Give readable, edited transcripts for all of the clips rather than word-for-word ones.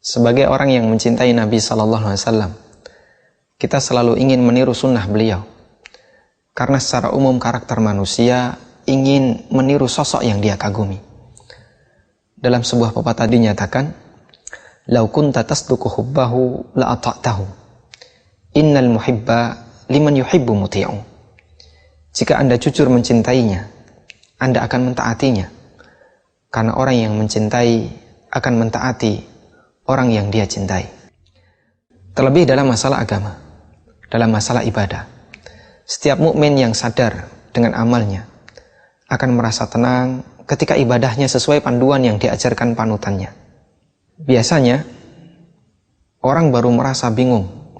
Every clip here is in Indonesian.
Sebagai orang yang mencintai Nabi SAW, kita selalu ingin meniru sunnah beliau. Karena secara umum karakter manusia ingin meniru sosok yang dia kagumi. Dalam sebuah pepatah dinyatakan, "Lau kunta tasduqu hubbahu la ata'tahu. Innal muhibba liman yuhibbu muti'u." Jika Anda jujur mencintainya, Anda akan mentaatinya. Karena orang yang mencintai akan mentaati orang yang dia cintai. Terlebih dalam masalah agama, dalam masalah ibadah. Setiap mukmin yang sadar dengan amalnya akan merasa tenang ketika ibadahnya sesuai panduan yang diajarkan panutannya. Biasanya, orang baru merasa bingung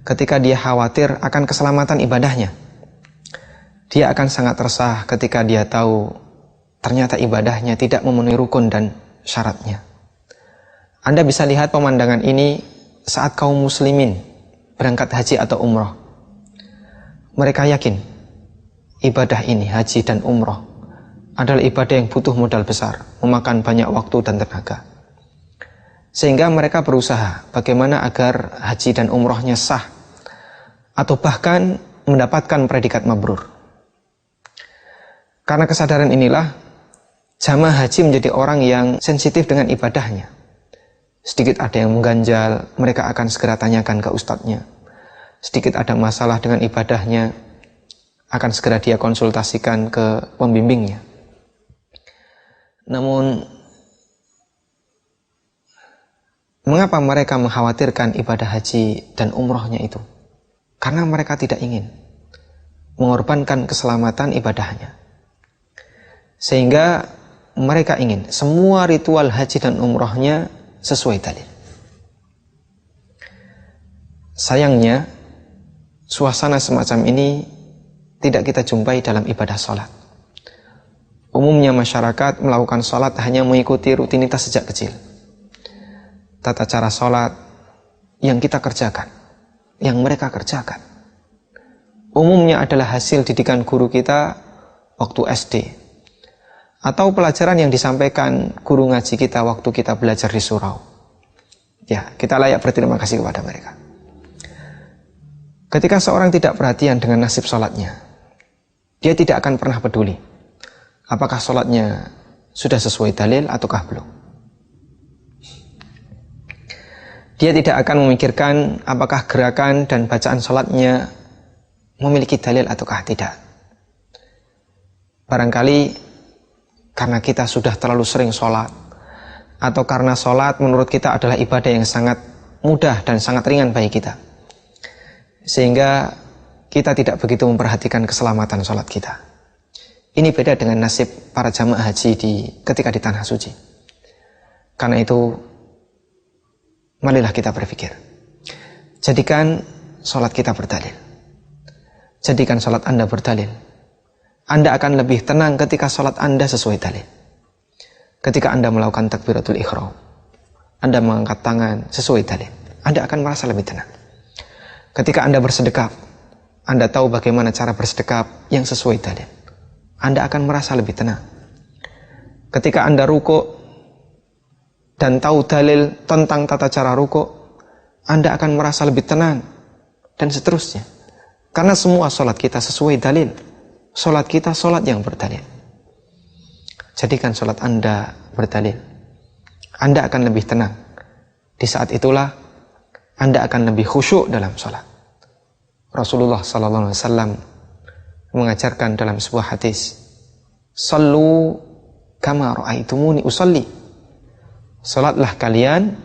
ketika dia khawatir akan keselamatan ibadahnya. Dia akan sangat resah ketika dia tahu ternyata ibadahnya tidak memenuhi rukun dan syaratnya. Anda bisa lihat pemandangan ini saat kaum muslimin berangkat haji atau umroh. Mereka yakin ibadah ini, haji dan umroh, adalah ibadah yang butuh modal besar, memakan banyak waktu dan tenaga. Sehingga mereka berusaha bagaimana agar haji dan umrohnya sah, atau bahkan mendapatkan predikat mabrur. Karena kesadaran inilah, jamaah haji menjadi orang yang sensitif dengan ibadahnya. Sedikit ada yang mengganjal, mereka akan segera tanyakan ke ustadznya. Sedikit ada masalah dengan ibadahnya, akan segera dia konsultasikan ke pembimbingnya. Namun, mengapa mereka mengkhawatirkan ibadah haji dan umrohnya itu? Karena mereka tidak ingin mengorbankan keselamatan ibadahnya. Sehingga mereka ingin semua ritual haji dan umrohnya sesuai dalil. Sayangnya, suasana semacam ini tidak kita jumpai dalam ibadah sholat. Umumnya masyarakat melakukan sholat hanya mengikuti rutinitas sejak kecil. Tata cara sholat yang kita kerjakan, yang mereka kerjakan, umumnya adalah hasil didikan guru kita waktu SD, atau pelajaran yang disampaikan guru ngaji kita waktu kita belajar di surau. Ya, kita layak berterima kasih kepada mereka. Ketika seorang tidak perhatian dengan nasib sholatnya, dia tidak akan pernah peduli apakah sholatnya sudah sesuai dalil ataukah belum. Dia tidak akan memikirkan apakah gerakan dan bacaan sholatnya memiliki dalil ataukah tidak. Barangkali karena kita sudah terlalu sering sholat, atau karena sholat menurut kita adalah ibadah yang sangat mudah dan sangat ringan bagi kita, sehingga kita tidak begitu memperhatikan keselamatan sholat kita. Ini beda dengan nasib para jamaah haji ketika di Tanah Suci. Karena itu, marilah kita berpikir, jadikan sholat kita berdalil. Jadikan sholat Anda berdalil. Anda akan lebih tenang ketika sholat Anda sesuai dalil. Ketika Anda melakukan takbiratul ihram, Anda mengangkat tangan sesuai dalil, Anda akan merasa lebih tenang. Ketika Anda bersedekap, Anda tahu bagaimana cara bersedekap yang sesuai dalil, Anda akan merasa lebih tenang. Ketika Anda rukuk dan tahu dalil tentang tata cara rukuk, Anda akan merasa lebih tenang, dan seterusnya. Karena semua sholat kita sesuai dalil. Sholat kita sholat yang berdalil. Jadikan sholat Anda berdalil. Anda akan lebih tenang. Di saat itulah Anda akan lebih khusyuk dalam sholat. Rasulullah SAW mengajarkan dalam sebuah hadis, "Sallu kama ra'aitumuni usalli." Sholatlah kalian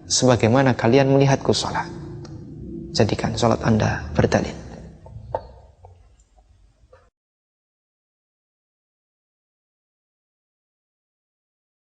sebagaimana kalian melihatku sholat. Jadikan sholat Anda berdalil.